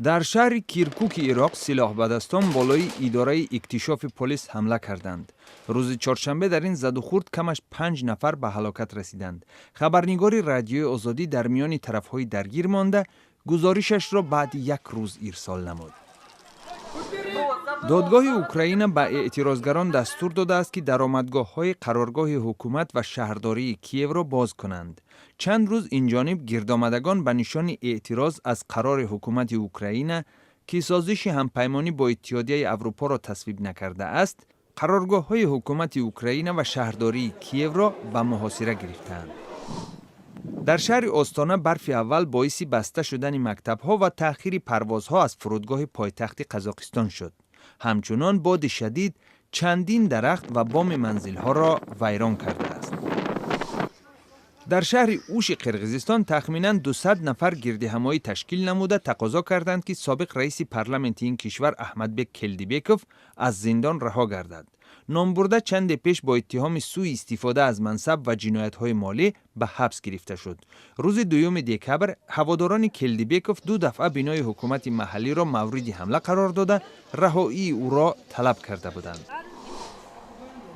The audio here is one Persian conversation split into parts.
در شهر کیرکوک عراق سلاحبدستان بالای اداره اکتشاف پلیس حمله کردند. روز چهارشنبه در این زد و خورد کمش 5 نفر به هلاکت رسیدند. خبرنگار رادیوی آزادی در میان طرفهای درگیر مانده گزارشش را بعد یک روز ارسال نمود. دادگاه اوکراین به اعتراضگران دستور داده است که درآمدگاه‌های قرارگاه حکومت و شهرداری کیև را باز کنند. چند روز این جانب گردآمدگان به نشان اعتراض از قرار حکومت اوکراین که سازش همپیمانی با اتحادیه اروپا را تصویب نکرده است، قرارگاه‌های حکومت اوکراین و شهرداری کیև را به محاصره گرفتند. در شهر آستانه برف اول باعث بسته شدن مکتب‌ها و تأخیر پروازها از فرودگاه پایتخت قزاقستان شد. همچنان باد شدید چندین درخت و بام منزل‌ها را ویران کرده است. در شهر اوش قرقیزستان تخمیناً 200 نفر گردهمایی تشکیل نموده تقاضا کردند که سابق رئیس پارلمانت این کشور احمدبک کلدیبکوف از زندان رها گردد. نامبرده چند پیش با اتهام سوء استفاده از منصب و جنایت‌های مالی به حبس گرفته شد. روز 2 دکبر هواداران کلدیبکوف 2 دفعه بنای حکومت محلی را مورد حمله قرار داده رهایی او را طلب کرده بودند.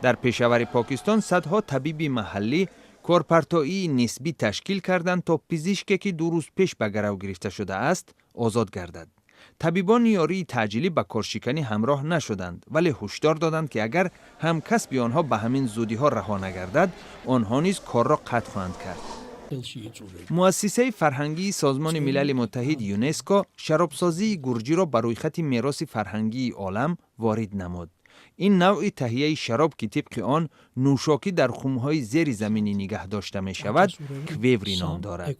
در پشاور پاکستان صدها طبیب محلی کارپرتایی نسبی تشکیل کردند تا پزشکی که 2 روز پیش به گرو گرفته شده است آزاد گردد. طبیبان یاری تعجیلی به کارشکنی همراه نشدند ولی هشدار دادند که اگر هم کسب آنها به همین زودی ها رها نگردد آنها نیز کار را قطع خواهند کرد. مؤسسه فرهنگی سازمان ملل متحد یونسکو شرابسازی گرجی را بر روی خط میراث فرهنگی عالم وارد نمود. این نوع تهیه شراب که طبق آن نوشاکی در خمهای زیر زمینی نگه داشته می شود کویوری نام دارد.